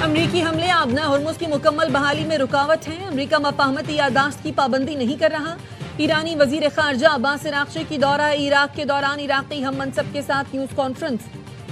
अमरीकी हमले आबना हुर्मुज़ की मुकम्मल बहाली में रुकावट है। अमरीका मफाहमती यादाश्त की पाबंदी नहीं कर रहा। ईरानी वजीर खारजा अब्बास अराग़ची की दौरा इराक के दौरान इराकी हम मनसब के साथ न्यूज़ कॉन्फ्रेंस।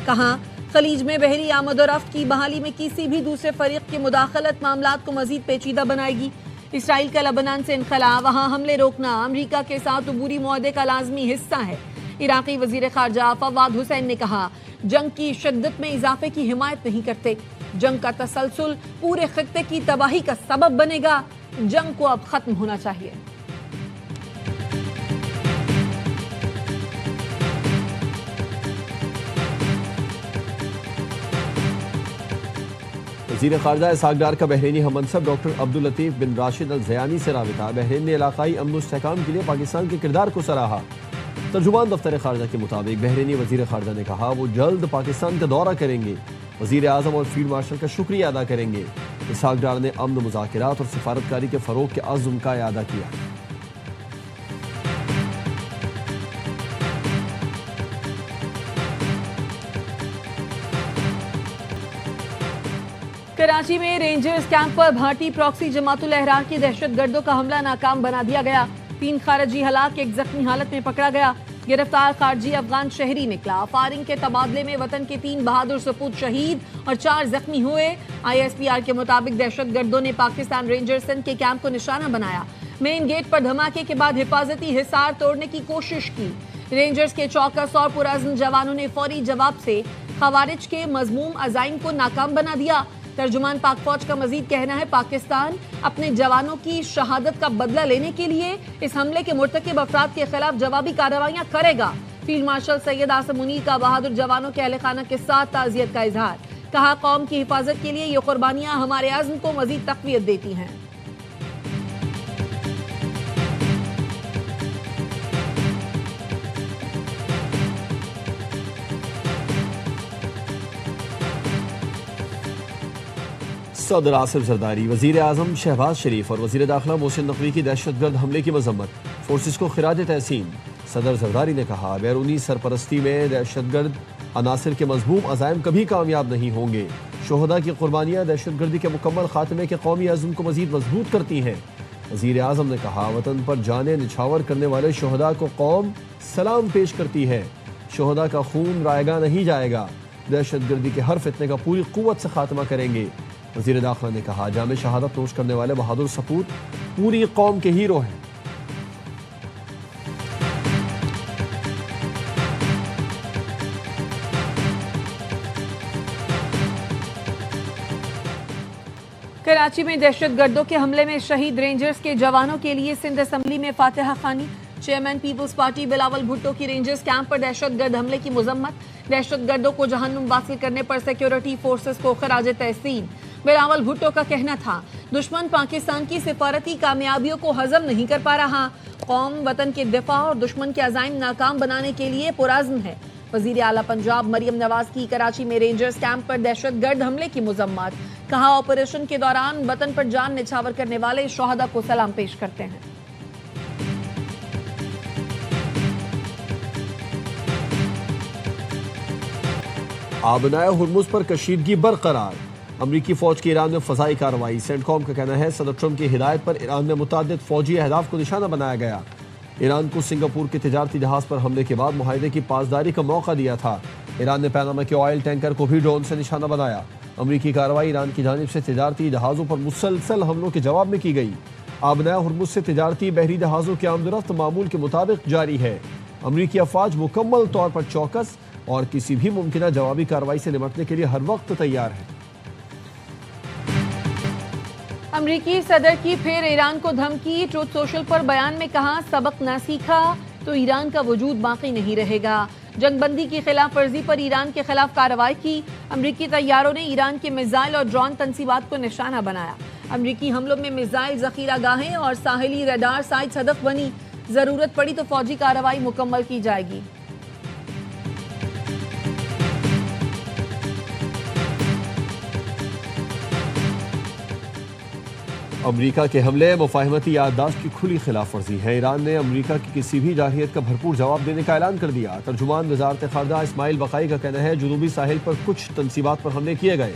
कहा खलीज में बहरी आमद और रफ्त की बहाली में किसी भी दूसरे फरीक की मुदाखलत मामलात को मजीद पेचीदा बनाएगी। इसराइल का लबनान से इनखला, वहाँ हमले रोकना अमरीका के साथ अबूरी मुआहदे का लाजमी हिस्सा है। इराकी वजीर खारजा फवाद हुसैन ने कहा जंग की शिद्दत में इजाफे की हिमायत नहीं करते। जंग का तसलसल पूरे खित्ते की तबाही का सबब बनेगा। जंग को अब खत्म होना चाहिए। वज़ीर ख़ारजा इसहाक़ डार का बहरीनी हम मनसब डॉक्टर अब्दुल लतीफ़ बिन राशिद अल ज़यानी से राबिता। बहरीन ने इलाक़ाई अमन इस्तेहकाम के लिए पाकिस्तान के किरदार को सराहा। तर्जुमान दफ्तर ख़ारजा के मुताबिक बहरीनी वज़ीर ख़ारजा ने कहा वो जल्द पाकिस्तान का दौरा करेंगे। वज़ीर आज़म और फील्ड मार्शल का शुक्रिया अदा करेंगे। इसहाक़ डार ने अमन मुज़ाकरात और सिफारतकारी के फ़रोग़ के अज़्म का अदा किया। कराची में रेंजर्स कैंप पर भारतीय प्रॉक्सी जमातुल अहरार की दहशतगर्दों का हमला नाकाम बना दिया गया। 3 खारजी हलाक, 1 जख्मी हालत में पकड़ा गया। गिरफ्तार खारजी अफगान शहरी निकला। फायरिंग के तबादले में वतन के 3 बहादुर सपूत शहीद और 4 जख्मी हुए। ISPR के मुताबिक दहशतगर्दों ने पाकिस्तान रेंजर्स के कैंप को निशाना बनाया। मेन गेट पर धमाके के बाद हिफाजती हिसार तोड़ने की कोशिश की। रेंजर्स के चौकस और पुरअज़्म जवानों ने फौरी जवाब से खवारिज के मज़मूम अज़ाइम को नाकाम बना दिया। तर्जुमान पाक फौज का मजीद कहना है पाकिस्तान अपने जवानों की शहादत का बदला लेने के लिए इस हमले के मुर्तकिब अफराद के खिलाफ जवाबी कार्रवाइयां करेगा। फील्ड मार्शल सैयद आसिम मुनीर का बहादुर जवानों के अहले खाना के साथ ताज़ियत का इजहार। कहा कौम की हिफाजत के लिए ये कुर्बानियां हमारे अज़्म को मजीद तक़वियत देती हैं। सदर आसिफ जरदारी, वज़ीर आज़म शहबाज शरीफ और वज़ीर दाखिला मोहसिन नकवी की दहशतगर्द हमले की मजम्मत। फोर्सेस को खिराज तहसीन। सदर जरदारी ने कहा बैरूनी सरपरस्ती में दहशतगर्द अनासिर के मज़मूम अज़ाइम कभी कामयाब नहीं होंगे। शोहदा की कुर्बानियाँ दहशतगर्दी के मुकम्मल खात्मे के कौमी अज़्म को मज़ीद मजबूत करती हैं। वज़ीर आज़म ने कहा वतन पर जाने निछावर करने वाले शोहदा को कौम सलाम पेश करती है। शोहदा का खून रायगा नहीं जाएगा। दहशतगर्दी के हर फितने का पूरी क़ुव्वत से खात्मा करेंगे। वज़ीर दाखिला ने कहा जामे शहादत नोश करने वाले बहादुर सपूत पूरी कौम के हीरो हैं। कराची में दहशतगर्दों के हमले में शहीद रेंजर्स के जवानों के लिए सिंध असम्बली में फातिहा खानी। Chairman peoples party Bilawal Bhutto की रेंजर्स कैंप पर दहशतगर्द हमले की मजम्मत। दहशतगर्दों को जहन्नुम वासिल करने पर सिक्योरिटी फोर्सेस को खराज तहसीन। बिलावल भुट्टो का कहना था दुश्मन पाकिस्तान की सिफारती कामयाबियों को हजम नहीं कर पा रहा। कौम वतन के दिफा और दुश्मन के अज़ाइम नाकाम बनाने के लिए पुरअज़्म है। वज़ीर आला पंजाब मरियम नवाज की कराची में रेंजर्स कैंप पर दहशतगर्द हमले की मजम्मत। कहा ऑपरेशन के दौरान वतन पर जान निछावर करने वाले शोहदा को सलाम पेश करते हैं। आबनाए हुर्मुज़ पर कशीदगी बरकरार। अमरीकी फौज की ईरान में फ़ज़ाई कार्रवाई। सेंटकॉम का कहना है सदर ट्रंप की हिदायत पर ईरान में मुतअद्दिद फौजी अहदाफ को निशाना बनाया गया। ईरान को सिंगापुर के तिजारती जहाज़ पर हमले के बाद मुआहदे की पासदारी का मौका दिया था। ईरान ने पैनामा के ऑयल टैंकर को भी ड्रोन से निशाना बनाया। अमरीकी कार्रवाई ईरान की जानिब से तिजारती जहाज़ों पर मुसलसल हमलों के जवाब में की गई। आबनाए हुर्मुज़ से तिजारती बहरी जहाज़ों की आमदरफ्त मामूल के मुताबिक जारी है। अमरीकी अफवाज मुकम्मल तौर पर चौकस और किसी भी मुमकिन जवाबी कार्रवाई से निपटने के लिए हर वक्त तैयार है। अमरीकी सदर की फिर ईरान को धमकी। ट्रूथ सोशल पर बयान में कहा सबक ना सीखा तो ईरान का वजूद बाकी नहीं रहेगा। जंगबंदी की खिलाफ वर्जी पर ईरान के खिलाफ कार्रवाई की। अमरीकी तैयारों ने ईरान के मिसाइल और ड्रोन तंसीबात को निशाना बनाया। अमरीकी हमलों में मिसाइल जखीरा गाहें और साहिली रडार साइट्स हदफ बनी। जरूरत पड़ी तो फौजी कार्रवाई मुकम्मल की जाएगी। अमरीका के हमले मुफाहमती याददाश्त की खुली खिलाफ वर्जी है। ईरान ने अमरीका की किसी भी जारहियत का भरपूर जवाब देने का ऐलान कर दिया। तर्जुमान वजारत खारजा इस्माइल बकाई का कहना है जुनूबी साहिल पर कुछ तनसीबात पर हमले किए गए।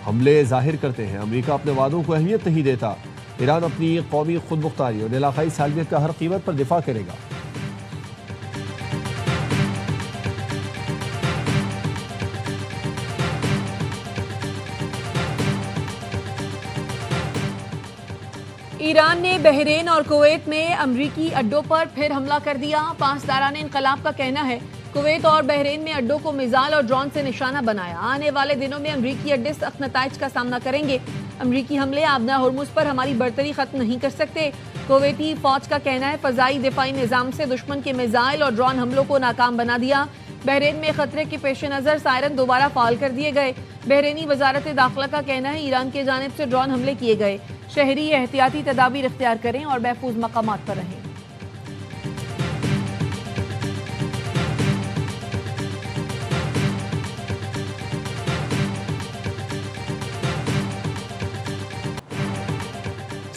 हमले जाहिर करते हैं अमेरिका अपने वादों को अहमियत नहीं देता। ईरान अपनी कौमी खुद मुख्तारी और इलाकाई सालमियत का हर कीमत पर दिफा करेगा। ईरान ने बहरीन और कुवैत में अमरीकी अड्डों पर फिर हमला कर दिया। पासदाराने इनकलाब का कहना है कुवैत और बहरीन में अड्डों को मिसाइल और ड्रोन से निशाना बनाया। आने वाले दिनों में अमरीकी अड्डे सख्त नताइज का सामना करेंगे। अमरीकी हमले आबना हुर्मुज पर हमारी बर्तरी खत्म नहीं कर सकते। कुवैती फौज का कहना है फजाई दिफाई निजाम से दुश्मन के मिसाइल और ड्रोन हमलों को नाकाम बना दिया। बहरीन में खतरे के पेश नजर सायरन दोबारा फाल कर दिए गए। बहरीनी वजारत दाखिला का कहना है ईरान की जानिब से ड्रोन हमले किए गए। शहरी एहतियाती तदाबीर इख्तियार करें और महफूज मकामात पर रहें।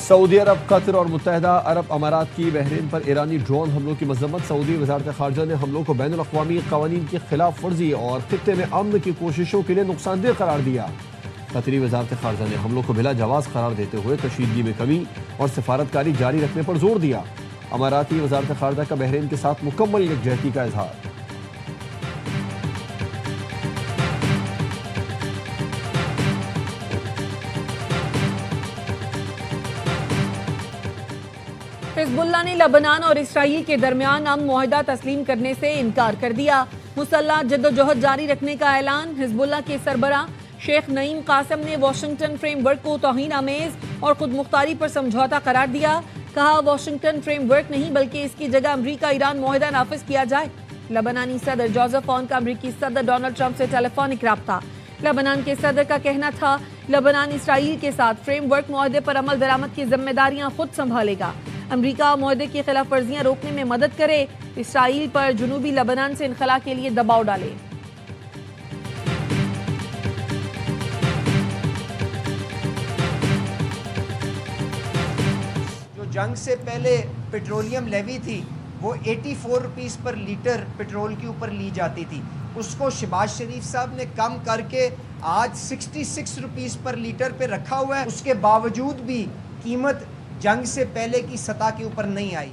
सऊदी अरब, कतर और मुत्तहदा अरब अमारात की बहरीन पर ईरानी ड्रोन हमलों की मजम्मत। सऊदी वजारत खारजा ने हमलों को बैनुल अक़वामी क़वानीन की खिलाफ वर्जी और खित्ते में अमन की कोशिशों के लिए नुकसानदेह करार दिया। कतरी वजारत खारजा ने हमलों को बिला जवाज करार देते हुए कशीदगी में कमी और सिफारतकारी जारी रखने पर जोर दिया। अमाराती वजारत खारजा का बहरीन के साथ मुकम्मल यकजहती का इजहार। हिजबुल्लाह ने लबनान और इसराइल के दरमियान अमन मुआहदा तस्लीम करने से इनकार कर दिया। मुसल्लह जद्दोजहद जारी रखने का ऐलान। हिजबुल्लाह के सरबराह शेख नईम कासिम ने वाशिंगटन फ्रेमवर्क को तौहीन आमेज और खुद मुख्तारी पर समझौता करार दिया। कहा वाशिंगटन फ्रेमवर्क नहीं बल्कि इसकी जगह अमरीका ईरान मुआहदा नाफिज किया जाए। लबनानी सदर जोसेफ ऑन का अमरीकी सदर डोनाल्ड ट्रंप से टेलीफोनिक राब्ता। लबनान के सदर का कहना था लबनान इसराइल के साथ फ्रेमवर्क मुआहदे पर अमल दरामद की जिम्मेदारियां खुद संभालेगा। अमरीका मुआहदे की खिलाफ वर्जियां रोकने में मदद करे। इसराइल पर जुनूबी लबनान से इनखला के लिए दबाव डाले। जंग से पहले पेट्रोलियम लेवी थी वो 84 रुपीस पर लीटर पेट्रोल के ऊपर ली जाती थी, उसको शहबाज शरीफ साहब ने कम करके आज 66 रुपीस पर लीटर पे रखा हुआ है। उसके बावजूद भी कीमत जंग से पहले की सतह के ऊपर नहीं आई।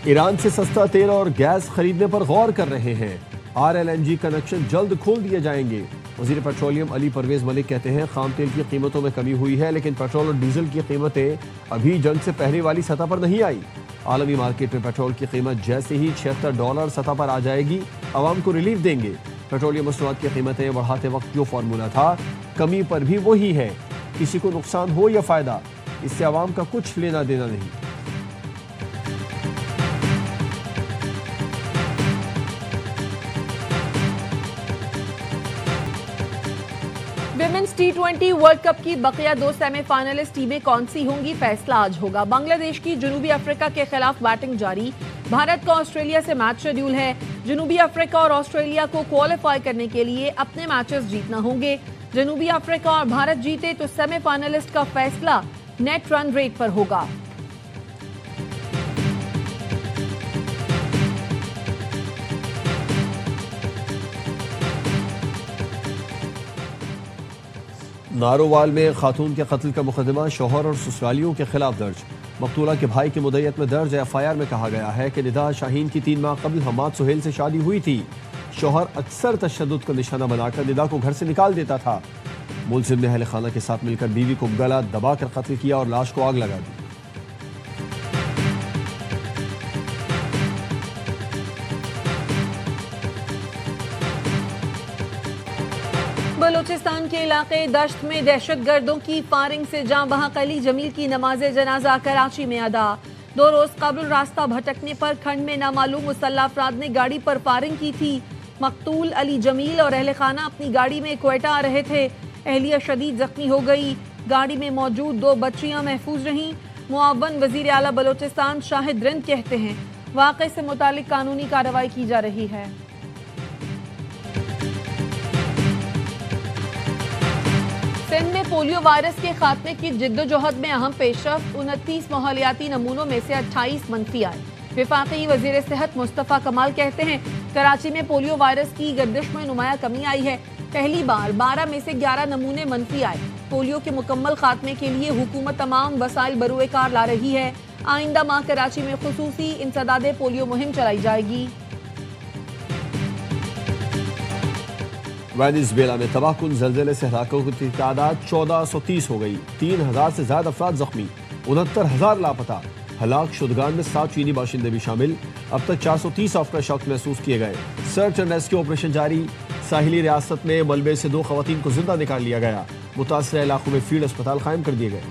ईरान से सस्ता तेल और गैस खरीदने पर गौर कर रहे हैं। RLNG कनेक्शन जल्द खोल दिए जाएंगे। वज़ीर पेट्रोलियम अली परवेज मलिक कहते हैं खाम तेल की कीमतों में कमी हुई है लेकिन पेट्रोल और डीजल की कीमतें अभी जंग से पहले वाली सतह पर नहीं आई। आलमी मार्केट में पेट्रोल की कीमत जैसे ही $76 सतह पर आ जाएगी आवाम को रिलीफ देंगे। पेट्रोलियम मसनूआत की कीमतें बढ़ाते वक्त जो फार्मूला था कमी पर भी वही है। किसी को नुकसान हो या फायदा इससे आवाम का कुछ लेना देना नहीं। विमेंस T20 वर्ल्ड कप की बकिया 2 सेमीफाइनलिस्ट टीमें कौन सी होंगी, फैसला आज होगा। बांग्लादेश की जनूबी अफ्रीका के खिलाफ बैटिंग जारी। भारत का ऑस्ट्रेलिया से मैच शेड्यूल है। जनूबी अफ्रीका और ऑस्ट्रेलिया को क्वालिफाई करने के लिए अपने मैचेस जीतना होंगे। जनूबी अफ्रीका और भारत जीते तो सेमीफाइनलिस्ट का फैसला नेट रन रेट पर होगा। नारोवाल में खातून के कत्ल का मुकदमा शौहर और ससुरालियों के खिलाफ दर्ज। मकतूला के भाई की मुद्दत में दर्ज FIR में कहा गया है कि निदा शाहीन की 3 माह कबल हमाद सुहेल से शादी हुई थी। शौहर अक्सर तशद्दुद का निशाना बनाकर निदा को घर से निकाल देता था। मुलजिम ने अहले खाना के साथ मिलकर बीवी को गला दबाकर कत्ल किया और लाश को आग लगा दी। बलूचिस्तान के इलाके दश्त में दहशतगर्दों की फायरिंग से जां बहक अली जमील की नमाज जनाजा कराची में अदा। 2 रोज कबल रास्ता भटकने पर खंड में नामालूम मुसल्लह अफराद ने गाड़ी पर फायरिंग की थी। मकतूल अली जमील और अहले खाना अपनी गाड़ी में क्वेटा आ रहे थे। अहलिया शदीद जख्मी हो गई। गाड़ी में मौजूद 2 बच्चियां महफूज रहीं। मुआवन वजीर आला बलूचिस्तान शाहिद रिंद कहते हैं वाक़े से मुतालिक कानूनी कार्रवाई की जा रही है। सिंध में पोलियो वायरस के खात्मे की जिद्दोजहद में अहम पेशरफ्त। 29 माहौलियाती नमूनों में से 28 मनफी आए। वफाकी वजीर सेहत मुस्तफ़ा कमाल कहते हैं कराची में पोलियो वायरस की गर्दिश में नुमाया कमी आई है। पहली बार 12 में से 11 नमूने मनफी आए। पोलियो के मुकम्मल खात्मे के लिए हुकूमत तमाम वसाइल बरूए कार ला रही है। आइंदा माह कराची में खुसूसी इंसदादे पोलियो मुहिम चलाई जाएगी। वेनेजुएला में तबाहकुन ज़लज़ले से हलाकों की तादाद 1430 हो गई। 3000 से ज्यादा अफराद जख्मी, 69,000 लापता। हलाक शुदगान में 7 चीनी बाशिंदे भी शामिल। अब तक 430 आफ्टर शॉक महसूस किए गए। सर्च एंड रेस्क्यू ऑपरेशन जारी। साहिली रियासत में मलबे से 2 खवातीन को जिंदा निकाल लिया गया। मुतासरा इलाकों में फील्ड अस्पताल कायम कर दिए गए।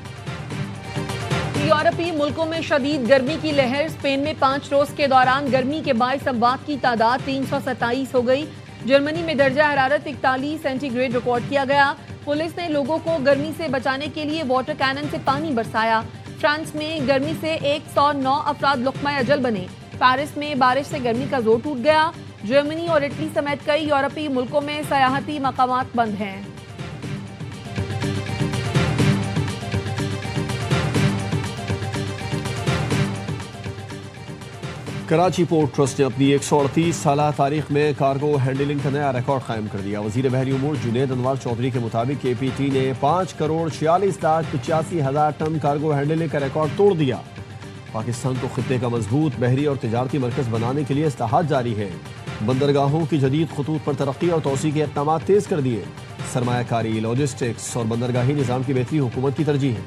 यूरोपीय मुल्कों में शदीद गर्मी की लहर। स्पेन में 5 रोज के दौरान गर्मी के बाइस अमवात की तादाद 327 हो गई। जर्मनी में दर्जा हरारत 41 सेंटीग्रेड रिकॉर्ड किया गया। पुलिस ने लोगों को गर्मी से बचाने के लिए वाटर कैनन से पानी बरसाया। फ्रांस में गर्मी से 109 अफराद लुक़मा अजल बने। पेरिस में बारिश से गर्मी का जोर टूट गया। जर्मनी और इटली समेत कई यूरोपीय मुल्कों में सयाहती मकामात बंद हैं। कराची पोर्ट ट्रस्ट ने अपनी 138 साला तारीख में कार्गो हैंडलिंग का नया रिकॉर्ड कायम कर दिया। वजीर बहरी उमूर जुनेद अनवर चौधरी के मुताबिक KPT ने 5,46,85,000 टन कार्गो हैंडलिंग का रिकॉर्ड तोड़ दिया। पाकिस्तान को खित्ते का मजबूत बहरी और तिजारती मरकज बनाने के लिए इस्लाहात जारी है। बंदरगाहों की जदीद खतूत पर तरक्की और तोसी के इक़दाम तेज कर दिए। सरमायाकारी, लॉजिस्टिक्स और बंदरगाही निज़ाम की बेहतरी हुकूमत की तरजीह है।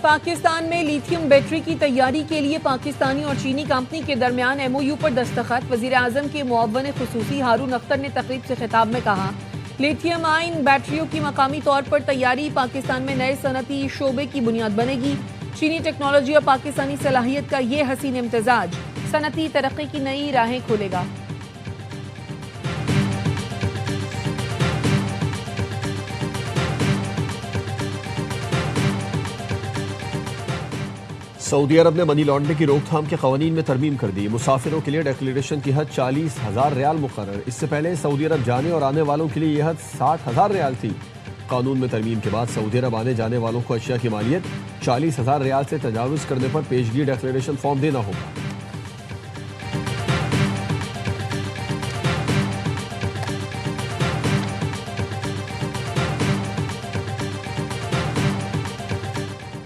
पाकिस्तान में लिथियम बैटरी की तैयारी के लिए पाकिस्तानी और चीनी कंपनी के दरमियान MOU पर दस्तखत। वजीर आजम के मुअव्वन खुसूसी हारून अख्तर ने तकरीब से खिताब में कहा, लिथियम आयन बैटरियों की मकामी तौर पर तैयारी पाकिस्तान में नए सनती शोबे की बुनियाद बनेगी। चीनी टेक्नोलॉजी और पाकिस्तानी सलाहियत का ये हसीन इम्तिजाज सनती तरक्की की नई राहें खोलेगा। सऊदी अरब ने मनी लॉन्ड्रिंग की रोकथाम के कवानीन में तरमीम कर दी। मुसाफिरों के लिए डिक्लेरेशन की हद 40,000 रियाल मुकर्रर। इससे पहले सऊदी अरब जाने और आने वालों के लिए यह हद 60,000 रियाल थी। कानून में तरमीम के बाद सऊदी अरब आने जाने वालों को अशिया की मालियत 40,000 रियाल से तजावुज़ करने पर पेशगी डिक्लेरेशन फॉर्म देना होगा।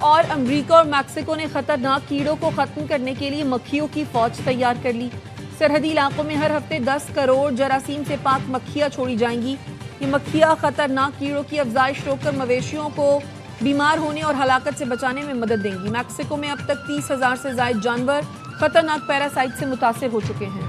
और अमेरिका और मैक्सिको ने खतरनाक कीड़ों को खत्म करने के लिए मक्खियों की फौज तैयार कर ली। सरहदी इलाकों में हर हफ्ते 10 करोड़ जरासीम से पाक मक्खियां छोड़ी जाएंगी। ये मक्खियां खतरनाक कीड़ों की अफजाइश रोककर मवेशियों को बीमार होने और हलाकत से बचाने में मदद देंगी। मैक्सिको में अब तक 30,000 से ज्यादा जानवर खतरनाक पैरासाइट से मुतासिर हो चुके हैं।